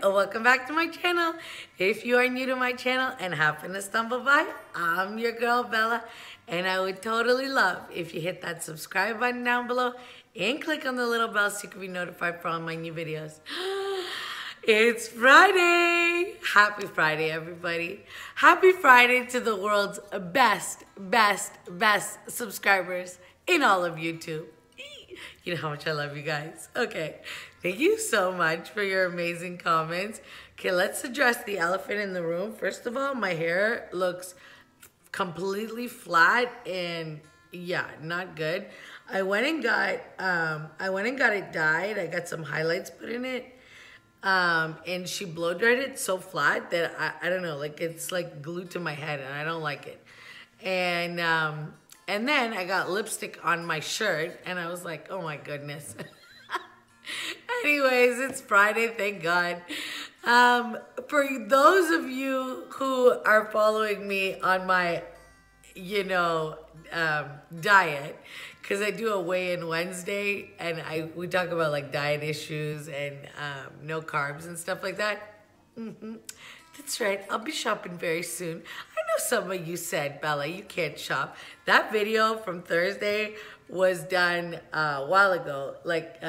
welcome back to my channel. If you are new to my channel and happen to stumble by, I'm your girl Bella, and I would totally love if you hit that subscribe button down below and click on the little bell so you can be notified for all my new videos. It's Friday. Happy Friday, everybody. Happy Friday to the world's best subscribers in all of YouTube. You know how much I love you guys. Okay, thank you so much for your amazing comments. Okay, let's address the elephant in the room. First of all, my hair looks completely flat and yeah, not good. I went and got it dyed. I got some highlights put in it. And she blow dried it so flat that I don't know, like it's like glued to my head and I don't like it. And then I got lipstick on my shirt and I was like, oh my goodness. Anyways, it's Friday, thank God. For those of you who are following me on my, diet, because I do a weigh-in Wednesday and we talk about like diet issues and no carbs and stuff like that. That's right, I'll be shopping very soon. I know some of you said, Bella, you can't shop. That video from Thursday was done a while ago, like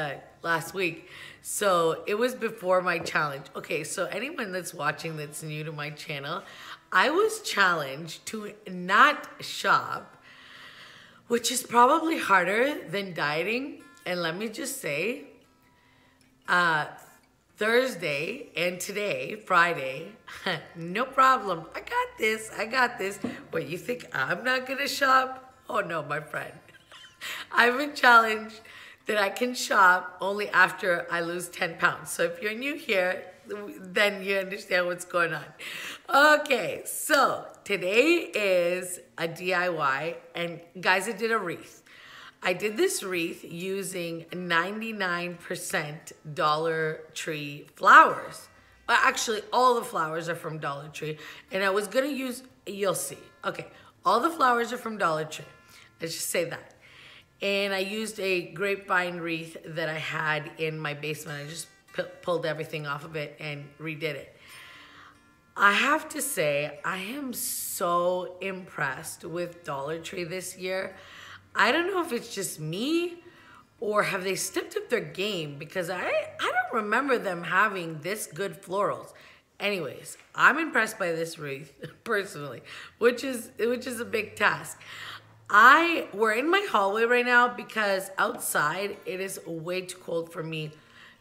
last week. So it was before my challenge. Okay, so anyone that's watching that's new to my channel, I was challenged to not shop, which is probably harder than dieting. And let me just say, Thursday and today, Friday, no problem. I got this. What, you think I'm not gonna shop? Oh no, my friend. I've been challenged that I can shop only after I lose 10 pounds. So if you're new here, then you understand what's going on. Okay, so today is a DIY, and guys, I did a wreath. I did this wreath using 99% Dollartree flowers. Well, actually, all the flowers are from Dollartree, and I was gonna use, you'll see. Okay, all the flowers are from Dollartree. Let's just say that. And I used a grapevine wreath that I had in my basement. I just pulled everything off of it and redid it. I have to say, I am so impressed with Dollartree this year. I don't know if it's just me or have they stepped up their game, because I don't remember them having this good florals. Anyways, I'm impressed by this wreath personally, which is a big task. We're in my hallway right now because outside it is way too cold for me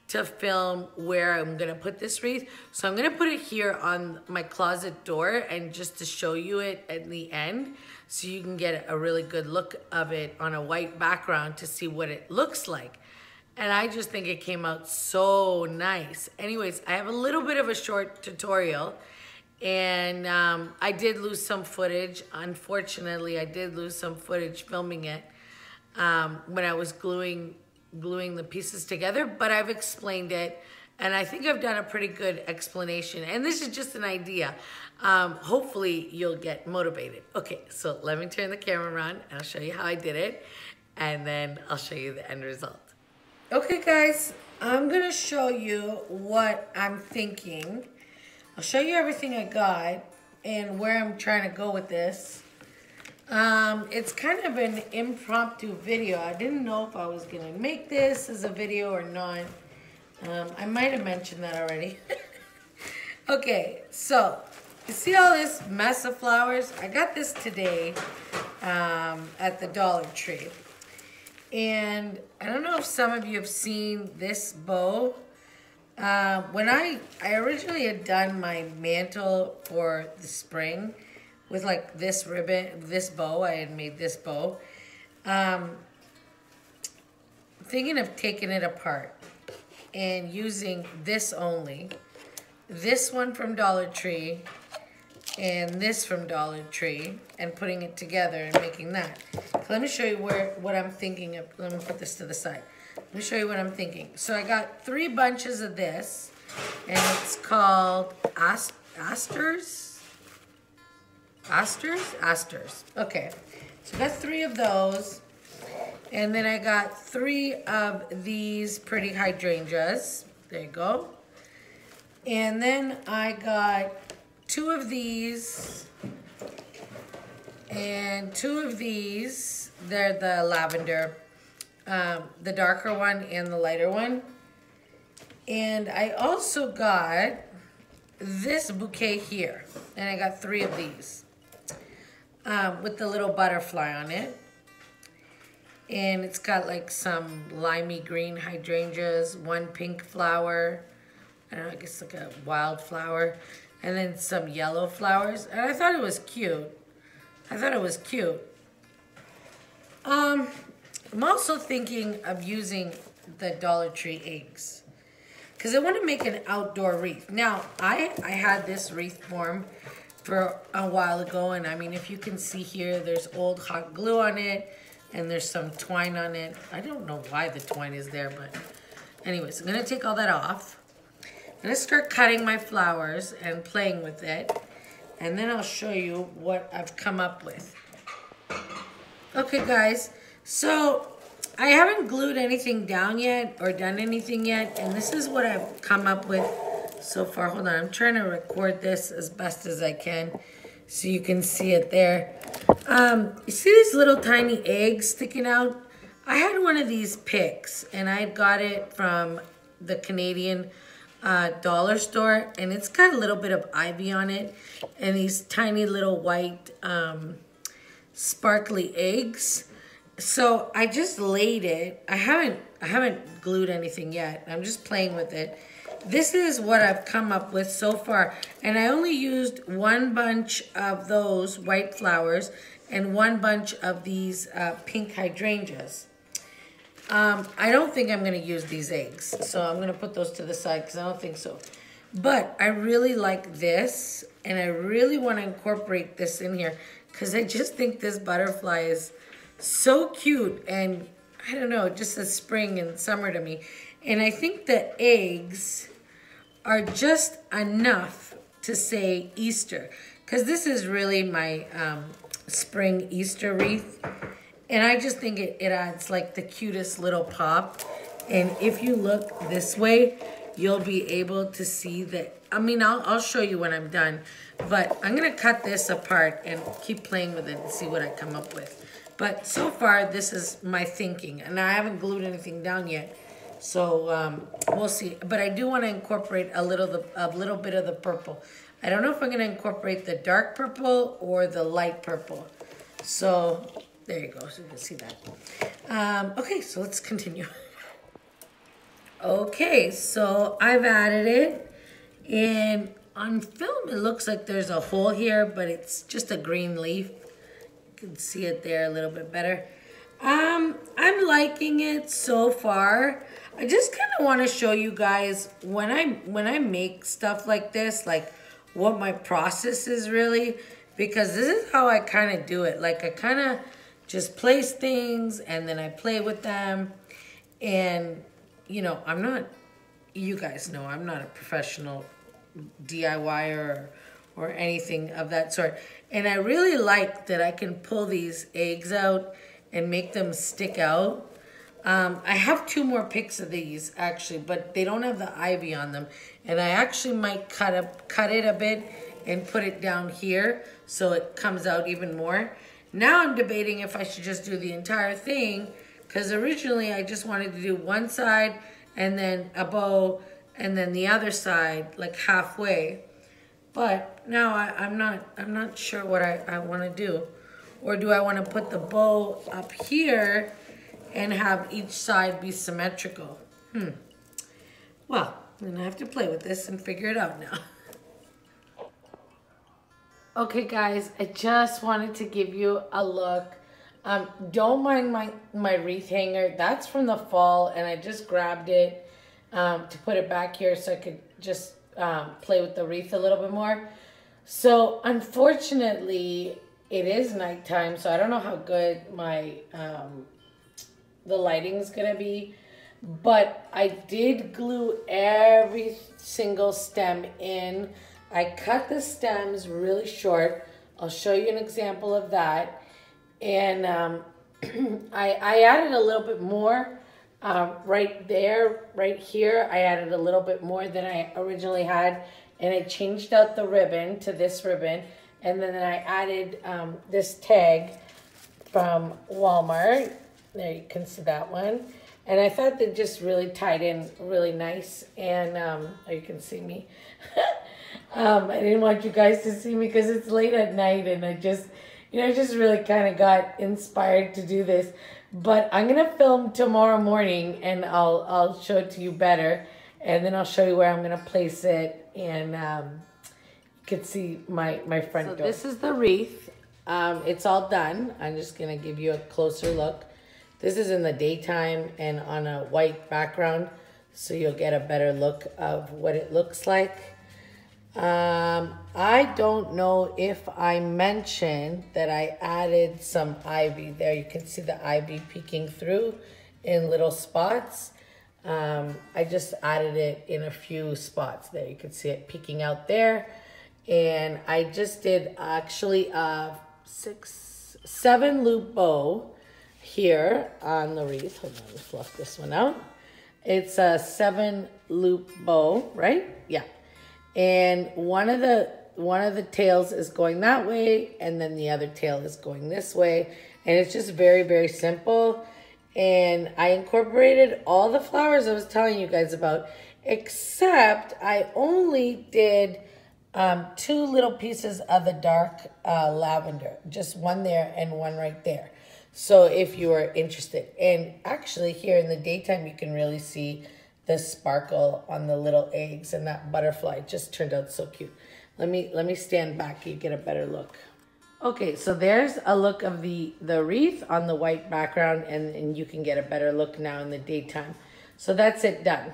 to film where I'm gonna put this wreath. So I'm gonna put it here on my closet door, and just to show you it at the end so you can get a really good look of it on a white background to see what it looks like. And I just think it came out so nice. Anyways, I have a little bit of a short tutorial, and I did lose some footage. Unfortunately, I did lose some footage filming it when I was gluing the pieces together, but I've explained it, and I think I've done a pretty good explanation. And this is just an idea. Hopefully you'll get motivated. Okay, so let me turn the camera around and I'll show you how I did it, and then I'll show you the end result. Okay guys, I'm gonna show you what I'm thinking. I'll show you everything I got and where I'm trying to go with this. It's kind of an impromptu video. I didn't know if I was gonna make this as a video or not. I might have mentioned that already. Okay, so you see all this mess of flowers? I got this today at the Dollar Tree. And I don't know if some of you have seen this bow. When I originally had done my mantle for the spring with like this ribbon, this bow, I had made this bow. Thinking of taking it apart and using this only. This one from Dollar Tree and this from Dollar Tree, and putting it together and making that. So let me show you what I'm thinking of. Let me put this to the side. Let me show you what I'm thinking. So I got 3 bunches of this, and it's called asters. Okay, so I got 3 of those, and then I got 3 of these pretty hydrangeas. There you go. And then I got 2 of these and 2 of these. They're the lavender, the darker one and the lighter one. And I also got this bouquet here, and I got 3 of these with the little butterfly on it. And it's got like some limey green hydrangeas, 1 pink flower, I don't know, I guess like a wildflower, and then some yellow flowers. And I thought it was cute. I'm also thinking of using the Dollartree eggs, because I want to make an outdoor wreath. Now, I had this wreath form for a while ago, and I mean, if you can see here, there's old hot glue on it, and there's some twine on it. I don't know why the twine is there, but anyways, I'm gonna take all that off. I'm gonna start cutting my flowers and playing with it, and then I'll show you what I've come up with. Okay, guys, so I haven't glued anything down yet or done anything yet, and this is what I've come up with so far. Hold on, I'm trying to record this as best as I can so you can see it there. You see these little tiny eggs sticking out? I had one of these picks, and I got it from the Canadian dollar store, and it's got a little bit of ivy on it, and these tiny little white sparkly eggs. So I just laid it. I haven't glued anything yet. I'm just playing with it. This is what I've come up with so far, and I only used 1 bunch of those white flowers and 1 bunch of these pink hydrangeas. I don't think I'm going to use these eggs, so I'm going to put those to the side because I don't think so. But I really like this, and I really want to incorporate this in here because I just think this butterfly is so cute, and I don't know, just a spring and summer to me. And I think the eggs are just enough to say Easter, because this is really my spring Easter wreath, and I just think it adds like the cutest little pop. And if you look this way, you'll be able to see that. I mean, I'll show you when I'm done, but I'm gonna cut this apart and keep playing with it and see what I come up with. But so far, this is my thinking, and I haven't glued anything down yet. So we'll see. But I do want to incorporate a little bit of the purple. I don't know if I'm going to incorporate the dark purple or the light purple. So there you go. So you can see that. Okay, so let's continue. Okay, so I've added it. And on film, it looks like there's a hole here, but it's just a green leaf. You can see it there a little bit better. I'm liking it so far. I just kind of want to show you guys when I make stuff like this, like what my process is really, because this is how I kind of do it. Like I kind of just place things and then I play with them, and you know, you guys know I'm not a professional DIYer or anything of that sort. And I really like that I can pull these eggs out and make them stick out. I have 2 more picks of these actually, but they don't have the ivy on them. And I actually might cut it a bit and put it down here so it comes out even more. Now I'm debating if I should just do the entire thing, because originally I just wanted to do one side and then a bow and then the other side like halfway. But now I'm not sure what I want to do. Or do I want to put the bow up here and have each side be symmetrical? Well, I'm going to have to play with this and figure it out now. Okay, guys, I just wanted to give you a look. Don't mind my wreath hanger. That's from the fall, and I just grabbed it to put it back here so I could just play with the wreath a little bit more. So, unfortunately, it is nighttime, so I don't know how good my the lighting's gonna be, but I did glue every single stem in. I cut the stems really short. I'll show you an example of that. And I added a little bit more Right there, right here, I added a little bit more than I originally had, and I changed out the ribbon to this ribbon, and then I added this tag from Walmart. There, you can see that one. And I thought that just really tied in really nice, and oh, you can see me. I didn't want you guys to see me because it's late at night, and I just, just really kind of got inspired to do this. But I'm gonna film tomorrow morning, and I'll show it to you better, and then I'll show you where I'm gonna place it, and you can see my front door. So this is the wreath. It's all done. I'm just gonna give you a closer look. This is in the daytime and on a white background, so you'll get a better look of what it looks like. I don't know if I mentioned that I added some ivy. There you can see the ivy peeking through in little spots. I just added it in a few spots. There you can see it peeking out there. And I just did actually a 7 loop bow here on the wreath. Hold on, let's fluff this one out. It's a 7 loop bow, right? Yeah. And one of the tails is going that way, and then the other tail is going this way. And it's just very, very simple. And I incorporated all the flowers I was telling you guys about, except I only did 2 little pieces of the dark lavender. Just one there and one right there. So if you are interested. And actually here in the daytime, you can really see the sparkle on the little eggs, and that butterfly just turned out so cute. Let me stand back, you get a better look. Okay, so there's a look of the wreath on the white background, and you can get a better look now in the daytime. So that's it, done.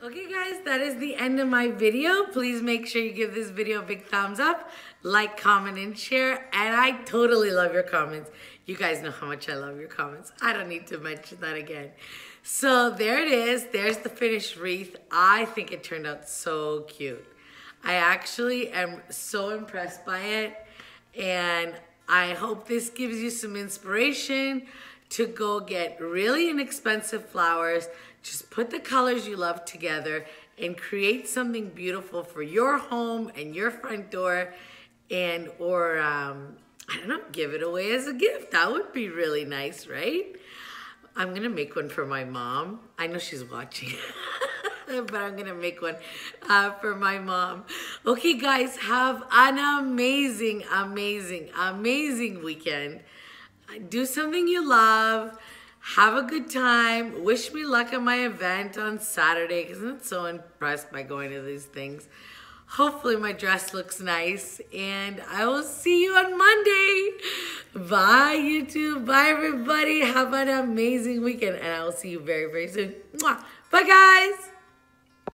Okay guys, that is the end of my video. Please make sure you give this video a big thumbs up, like, comment, and share. And I totally love your comments. You guys know how much I love your comments. I don't need to mention that again. So there it is. There's the finished wreath. I think it turned out so cute. I actually am so impressed by it. And I hope this gives you some inspiration to go get really inexpensive flowers. Just put the colors you love together and create something beautiful for your home and your front door, and or I don't know, give it away as a gift. That would be really nice, right? I'm gonna make one for my mom. I know she's watching, but I'm gonna make one for my mom. Okay guys, have an amazing, amazing, amazing weekend. Do something you love. Have a good time. Wish me luck at my event on Saturday, because I'm so impressed by going to these things. Hopefully my dress looks nice, and I will see you on Monday. Bye, YouTube. Bye, everybody. Have an amazing weekend, and I will see you very, very soon. Mwah. Bye, guys.